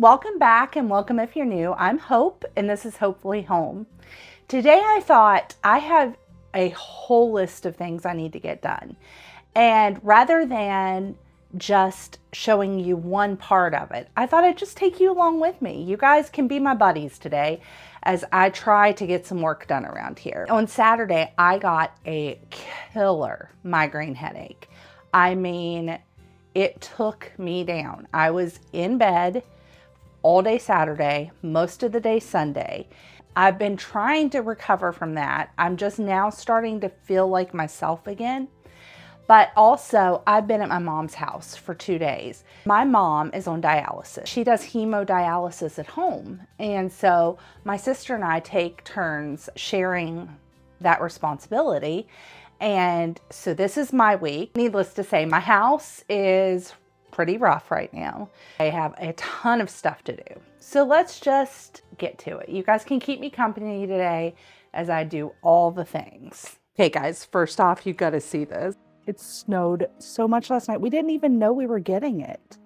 welcome back and welcome if you're new. I'm Hope and this is Hopefully Home. Today I thought I have a whole list of things I need to get done. And rather than just showing you one part of it, I thought I'd just take you along with me. You guys can be my buddies today as I try to get some work done around here. On Saturday, I got a killer migraine headache. I mean, it took me down. I was in bed all day Saturday, most of the day Sunday. I've been trying to recover from that. I'm just now starting to feel like myself again. But also, I've been at my mom's house for 2 days. My mom is on dialysis. She does hemodialysis at home. And so my sister and I take turns sharing that responsibility. And so this is my week. Needless to say, my house is pretty rough right now. I have a ton of stuff to do. So let's just get to it. You guys can keep me company today as I do all the things. Okay guys, first off, you gotta see this. It snowed so much last night. We didn't even know we were getting it,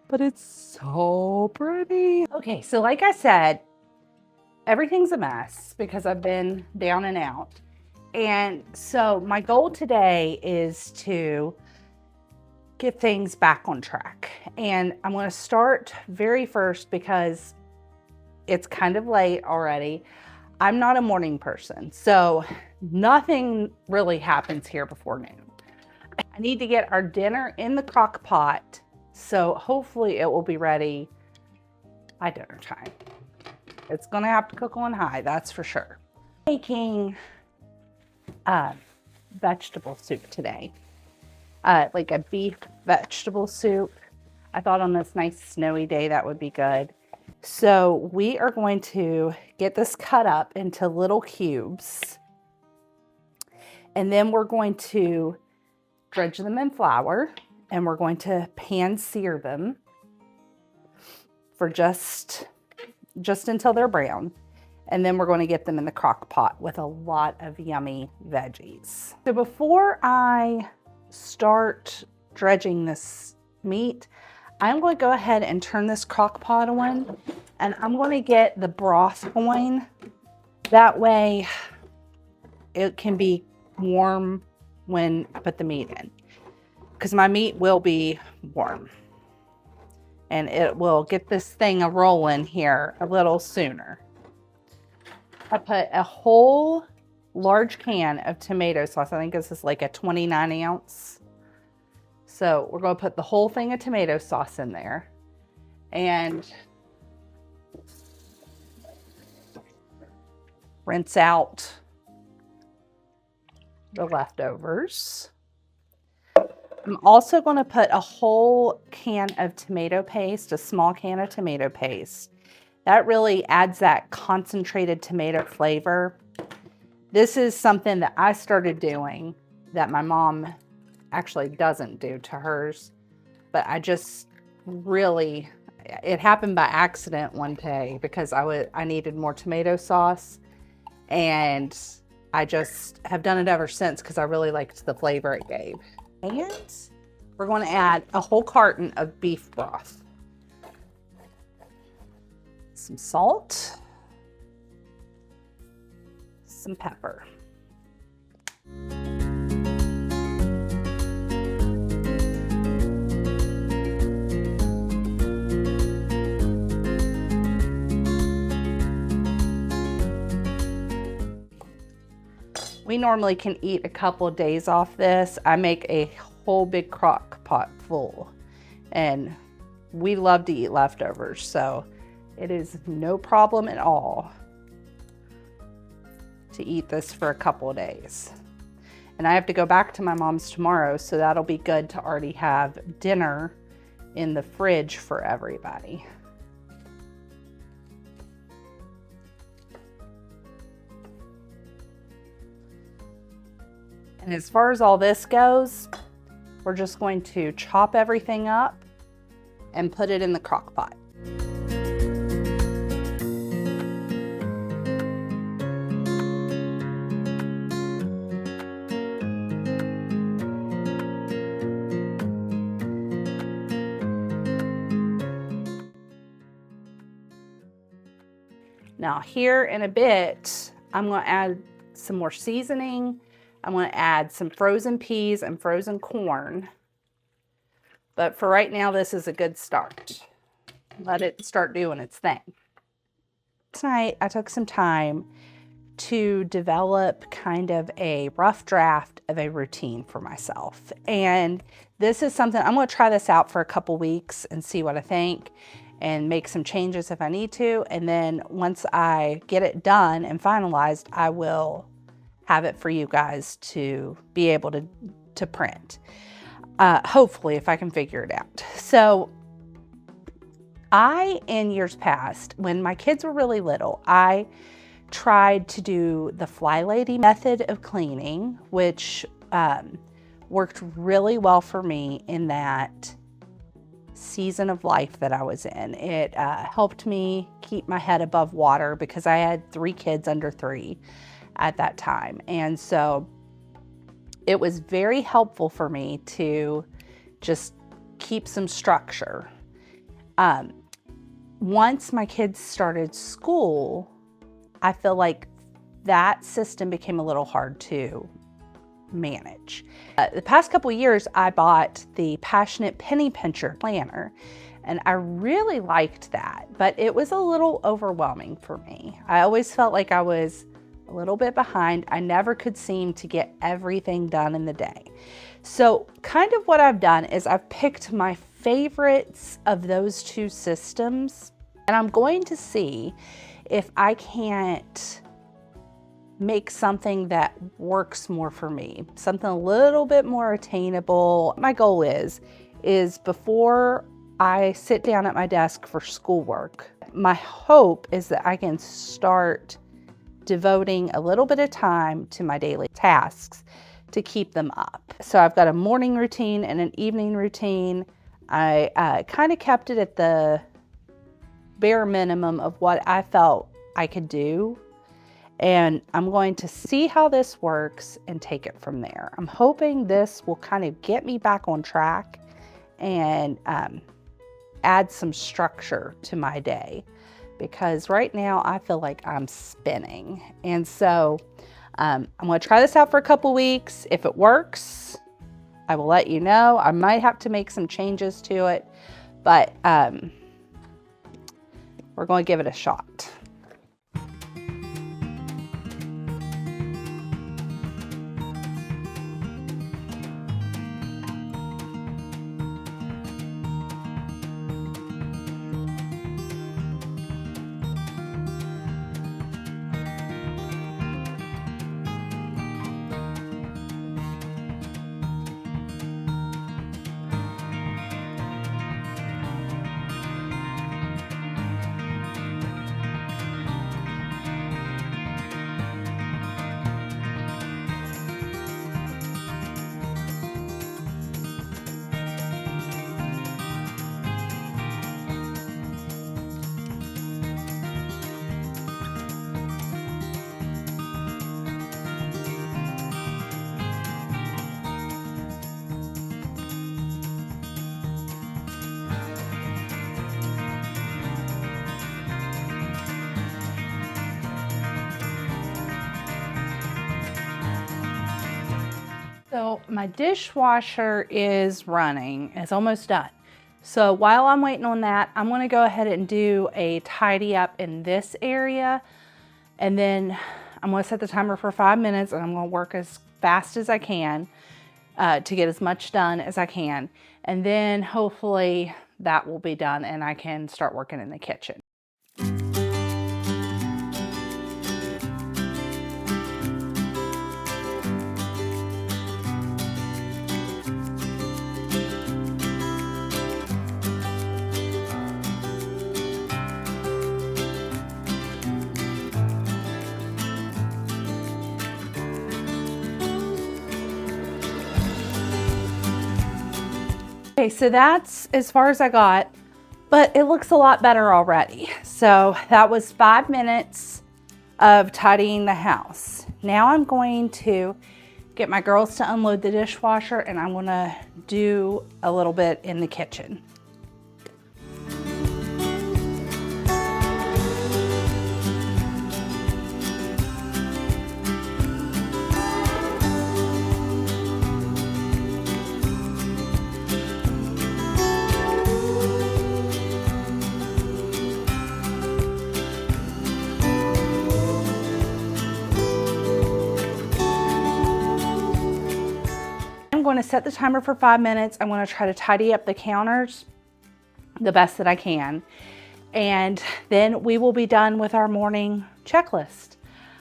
but it's so pretty. Okay, so like I said, everything's a mess because I've been down and out. And so my goal today is to get things back on track. And I'm going to start very first because it's kind of late already. I'm not a morning person, so nothing really happens here before noon. I need to get our dinner in the crock pot, so hopefully it will be ready by dinner time. It's going to have to cook on high, that's for sure. Making vegetable soup today, like a beef vegetable soup. I thought on this nice snowy day that would be good. So we are going to get this cut up into little cubes, and then we're going to dredge them in flour, and we're going to pan sear them for just until they're brown. And then we're going to get them in the crock pot with a lot of yummy veggies. So before I start dredging this meat, I'm going to go ahead and turn this crock pot on, and I'm going to get the broth going. That way it can be warm when I put the meat in, because my meat will be warm. And it will get this thing a-rolling here a little sooner. I put a whole large can of tomato sauce. I think this is like a 29 ounce. So we're going to put the whole thing of tomato sauce in there. And rinse out the leftovers. I'm also going to put a whole can of tomato paste, a small can of tomato paste. That really adds that concentrated tomato flavor. This is something that I started doing that my mom actually doesn't do to hers, but I just really, it happened by accident one day because I needed more tomato sauce, and I just have done it ever since because I really liked the flavor it gave. And we're going to add a whole carton of beef broth. Some salt, some pepper. We normally can eat a couple of days off this. I make a whole big crock pot full, and we love to eat leftovers, so it is no problem at all to eat this for a couple of days. And I have to go back to my mom's tomorrow, so that'll be good to already have dinner in the fridge for everybody. And as far as all this goes, we're just going to chop everything up and put it in the crock pot. Now here in a bit, I'm going to add some more seasoning. I'm going to add some frozen peas and frozen corn. But for right now, this is a good start. Let it start doing its thing. Tonight, I took some time to develop kind of a rough draft of a routine for myself. And this is something, I'm going to try this out for a couple weeks and see what I think and make some changes if I need to. And then once I get it done and finalized, I will have it for you guys to be able to print. Hopefully, if I can figure it out. So in years past, when my kids were really little, I tried to do the Fly Lady method of cleaning, which worked really well for me in that season of life that I was in. It helped me keep my head above water because I had 3 kids under 3 at that time. And so it was very helpful for me to just keep some structure. Once my kids started school, I feel like that system became a little hard to manage. The past couple of years, I bought the Passionate Penny Pincher planner, and I really liked that, but it was a little overwhelming for me. I always felt like I was a little bit behind. I never could seem to get everything done in the day. So kind of what I've done is I've picked my favorites of those 2 systems, and I'm going to see if I can't make something that works more for me, something a little bit more attainable. My goal is before I sit down at my desk for schoolwork, my hope is that I can start devoting a little bit of time to my daily tasks to keep them up. So I've got a morning routine and an evening routine. I kind of kept it at the bare minimum of what I felt I could do. And I'm going to see how this works and take it from there. I'm hoping this will kind of get me back on track and add some structure to my day, because right now I feel like I'm spinning. And so I'm going to try this out for a couple weeks. If it works, I will let you know. I might have to make some changes to it, but we're going to give it a shot. So my dishwasher is running, it's almost done. So while I'm waiting on that, I'm gonna go ahead and do a tidy up in this area. And then I'm gonna set the timer for 5 minutes, and I'm gonna work as fast as I can to get as much done as I can. And then hopefully that will be done and I can start working in the kitchen. Okay, so that's as far as I got, but it looks a lot better already. So that was 5 minutes of tidying the house. Now I'm going to get my girls to unload the dishwasher, and I'm gonna do a little bit in the kitchen. going to set the timer for 5 minutes. I'm going to try to tidy up the counters the best that I can. And then we will be done with our morning checklist.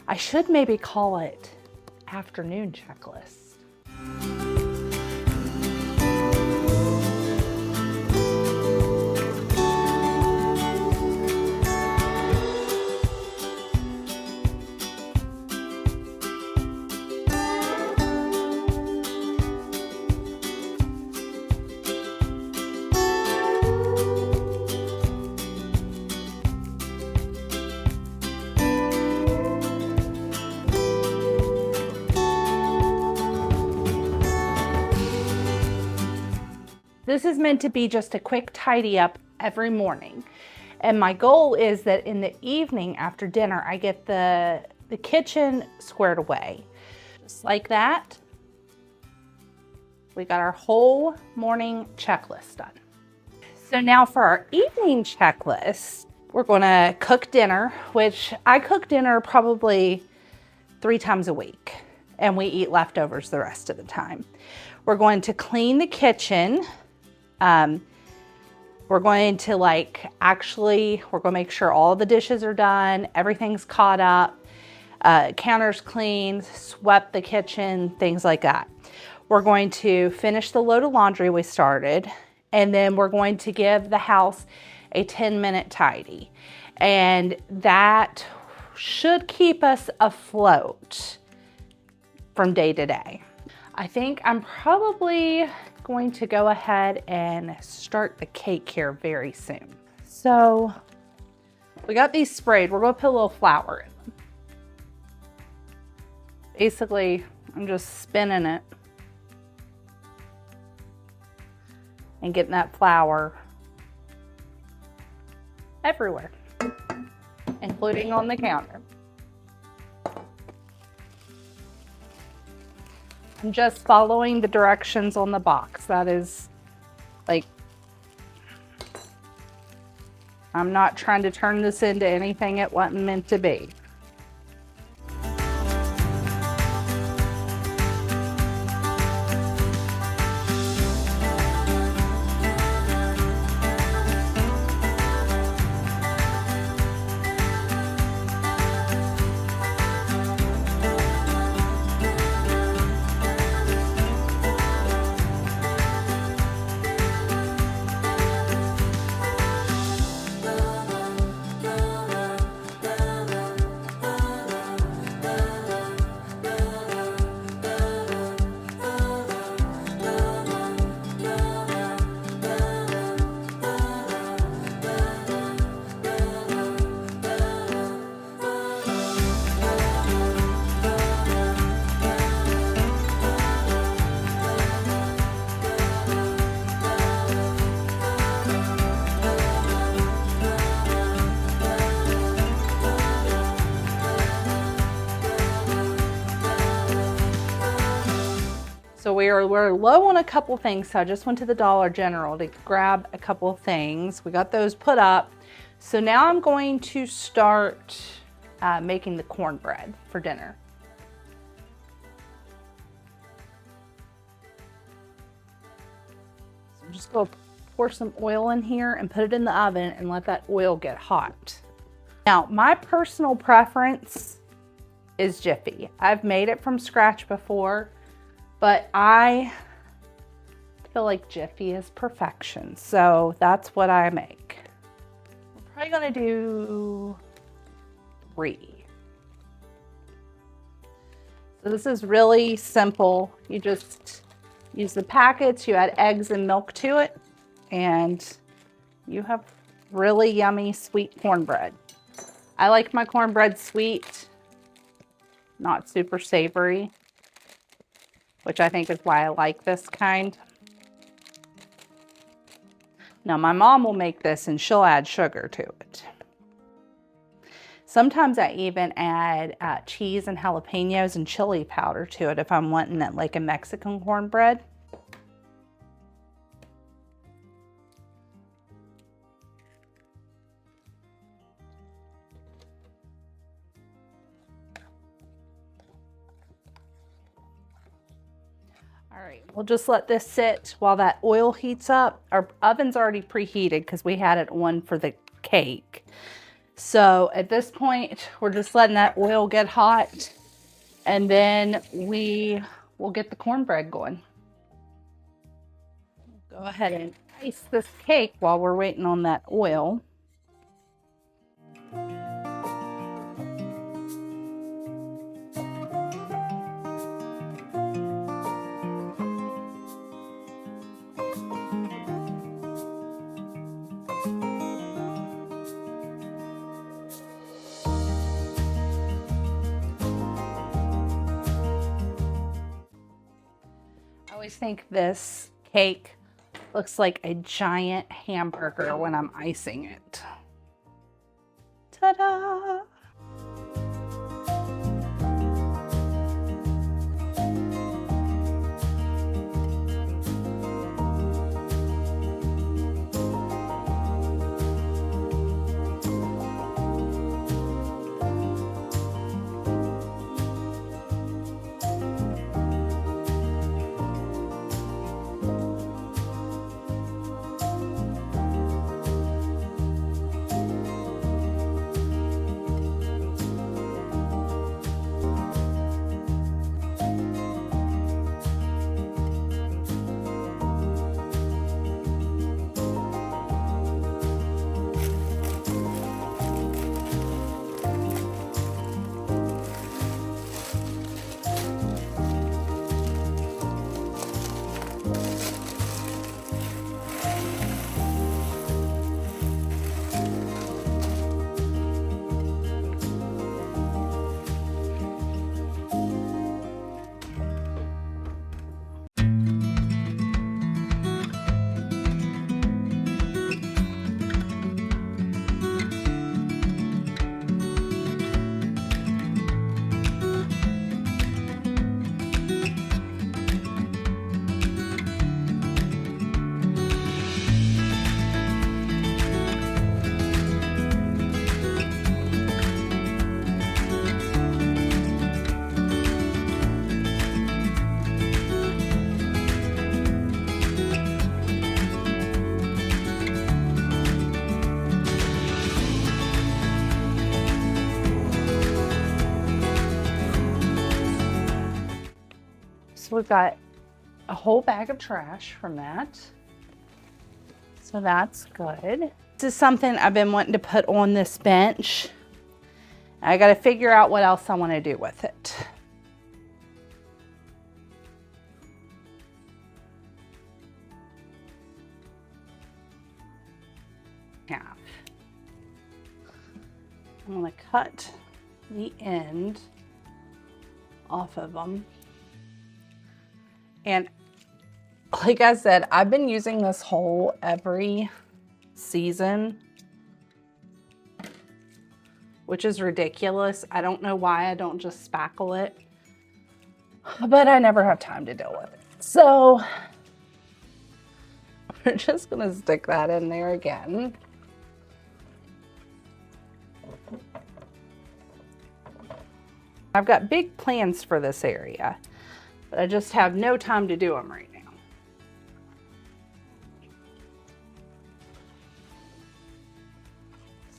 I should maybe call it afternoon checklist. This is meant to be just a quick tidy up every morning. And my goal is that in the evening after dinner, I get the kitchen squared away. Just like that, we got our whole morning checklist done. So now for our evening checklist, we're gonna cook dinner, which I cook dinner probably 3 times a week, and we eat leftovers the rest of the time. We're going to clean the kitchen. We're going to we're gonna make sure all the dishes are done, everything's caught up, counters cleaned, swept the kitchen, things like that. We're going to finish the load of laundry we started, and then we're going to give the house a 10-minute tidy. And that should keep us afloat from day to day. I think I'm probably going to go ahead and start the cake here very soon. So we got these sprayed. We're going to put a little flour in them. Basically, I'm just spinning it and getting that flour everywhere, including on the counter. I'm just following the directions on the box. That is, I'm not trying to turn this into anything it wasn't meant to be. So we're low on a couple things, so I just went to the Dollar General to grab a couple of things. We got those put up. So now I'm going to start making the cornbread for dinner. So I'm just going to pour some oil in here and put it in the oven and let that oil get hot. Now, my personal preference is Jiffy. I've made it from scratch before, but I feel like Jiffy is perfection, so that's what I make. We're probably gonna do 3. So this is really simple. You just use the packets, you add eggs and milk to it, and you have really yummy sweet cornbread. I like my cornbread sweet, not super savory, which I think is why I like this kind. Now my mom will make this and she'll add sugar to it. Sometimes I even add cheese and jalapenos and chili powder to it if I'm wanting it like a Mexican cornbread. All right, we'll just let this sit while that oil heats up. Our oven's already preheated because we had it on for the cake. So at this point, we're just letting that oil get hot, and then we will get the cornbread going. Go ahead and ice this cake while we're waiting on that oil. I always think this cake looks like a giant hamburger when I'm icing it. Ta-da! So we've got a whole bag of trash from that. So that's good. This is something I've been wanting to put on this bench. I got to figure out what else I want to do with it. Half. I'm going to cut the end off of them. And like I said, I've been using this hole every season, which is ridiculous. I don't know why I don't just spackle it, but I never have time to deal with it. So we're just gonna stick that in there again. I've got big plans for this area, but I just have no time to do them right now.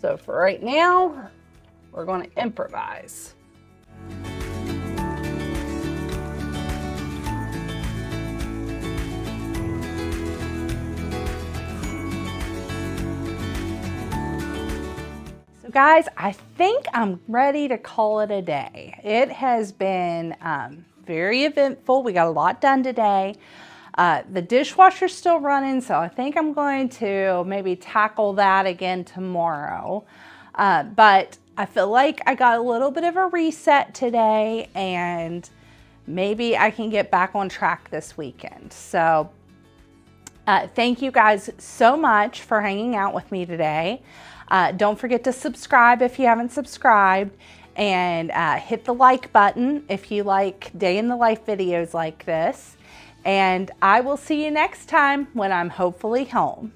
So for right now, we're going to improvise. So guys, I think I'm ready to call it a day. It has been very eventful. We got a lot done today. The dishwasher's still running, so I think I'm going to maybe tackle that again tomorrow. But I feel like I got a little bit of a reset today, and maybe I can get back on track this weekend. So thank you guys so much for hanging out with me today. Don't forget to subscribe if you haven't subscribed. And hit the like button if you like day in the life videos like this. And I will see you next time when I'm hopefully home.